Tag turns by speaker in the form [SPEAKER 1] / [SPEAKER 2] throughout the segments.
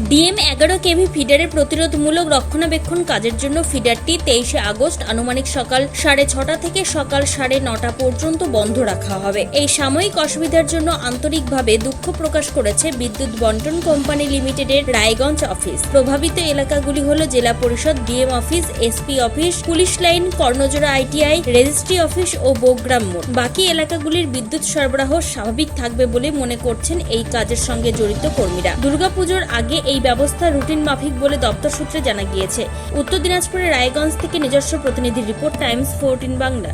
[SPEAKER 1] DM 11 KV ফিডারের প্রতিরোধমূলক রক্ষণাবেক্ষণ কাজের জন্য ফিডারটি 23 আগস্ট আনুমানিক সকাল 6:30 থেকে সকাল 9:30 পর্যন্ত বন্ধ রাখা হবে। এই সাময়িক অসুবিধার জন্য আন্তরিকভাবে দুঃখ প্রকাশ করেছে বিদ্যুৎ বন্টন কোম্পানি লিমিটেডের রায়গঞ্জ অফিস। প্রভাবিত এলাকাগুলি হল জেলা পরিষদ, DM office, SP office, police line, Karnajora ITI, registry office ও বোগ্রাম মোড়। বাকি এলাকাগুলির বিদ্যুৎ সরবরাহ স্বাভাবিক থাকবে বলে মনে করছেন এই কাজের সঙ্গে জড়িত কর্মীরা। দুর্গাপুজোর আগে এই ব্যবস্থা রুটিন মাফিক বলে দপ্তর সূত্রে জানা গিয়েছে। উত্তর দিনাজপুরের রায়গঞ্জ থেকে নিজস্ব প্রতিনিধির রিপোর্ট, টাইমস 14 বাংলা।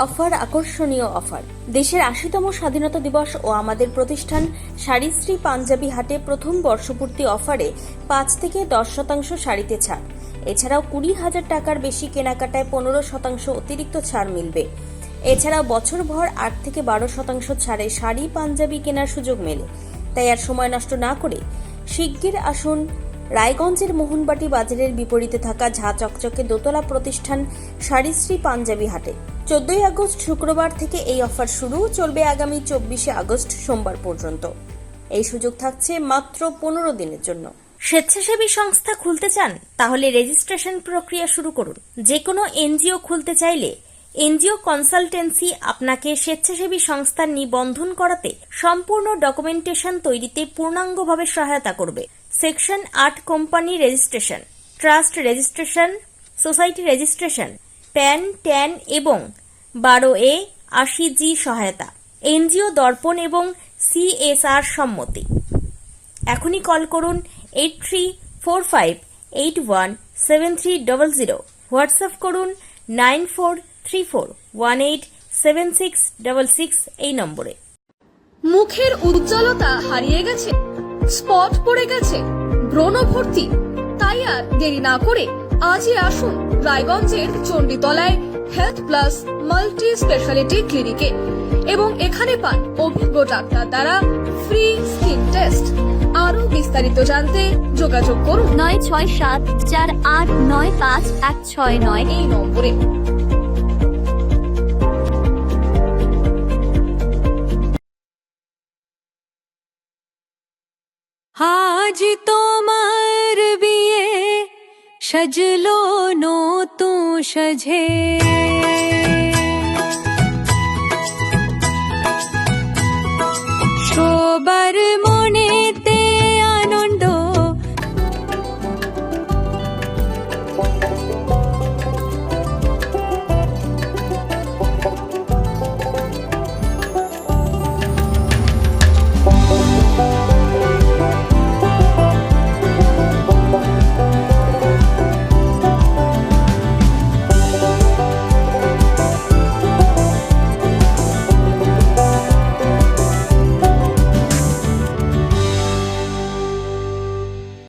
[SPEAKER 1] অফার আকর্ষণীয় অফার। দেশের 80তম স্বাধীনতা দিবস ও আমাদের প্রতিষ্ঠান শাড়িশ্রী পাঞ্জাবি হাটে প্রথম বর্ষপূর্তি অফারে 5 থেকে 10% শাড়িতে ছাড়। এছাড়াও 20,000 টাকার বেশি কেনাকাটায় 15% অতিরিক্ত ছাড় মিলবে। এছাড়াও বছরভর 8 থেকে 12% ছাড়ে শাড়ি পাঞ্জাবি কেনার সুযোগ মেলে। তাই আর সময় নষ্ট না করে শিগগির আসুন রায়গঞ্জের মোহনবাটি বাজারের বিপরীতে থাকা ঝাঁ চকচকে দোতলা প্রতিষ্ঠান শাড়িশ্রী পাঞ্জাবি হাটে। 14 আগস্ট শুক্রবার থেকে এই অফার শুরু, চলবে আগামী 24 আগস্ট সোমবার পর্যন্ত। এই সুযোগ থাকছে মাত্র 15 দিনের জন্য। স্বেচ্ছাসেবী সংস্থা খুলতে চান? তাহলে রেজিস্ট্রেশন প্রক্রিয়া শুরু করুন। যে কোনো এনজিও খুলতে চাইলে এনজিও কনসালটেন্সি আপনাকে স্বেচ্ছাসেবী সংস্থার নিবন্ধন করাতে সম্পূর্ণ ডকুমেন্টেশন তৈরিতে পূর্ণাঙ্গভাবে সহায়তা করবে। Section 8 company registration, trust registration, society registration, pan, tan এবং 12A 80G সহায়তা, এনজিও দর্পণ এবং CSR সম্মতি। এখনই কল করুন 8345817300, হোয়াটসঅ্যাপ করুন 9434187666 এই নম্বরে।
[SPEAKER 2] মুখের উজ্জ্বলতা হারিয়ে গেছে, স্পট পড়ে গেছে, ব্রণ ভর্তি, তাই আর দেরি না করে আজই আসুন রায়গঞ্জের চণ্ডীতলায় হেলথ প্লাস মাল্টি স্পেশালিটি ক্লিনিকে এবং এখানে পান অভিজ্ঞ ডাক্তার দ্বারা ফ্রি স্কিন টেস্ট। আরো বিস্তারিত জানতে যোগাযোগ করুন 9674895169 এই নম্বরে।
[SPEAKER 3] আজ তোমার বিয়ে সাজলো নতুন সাজে।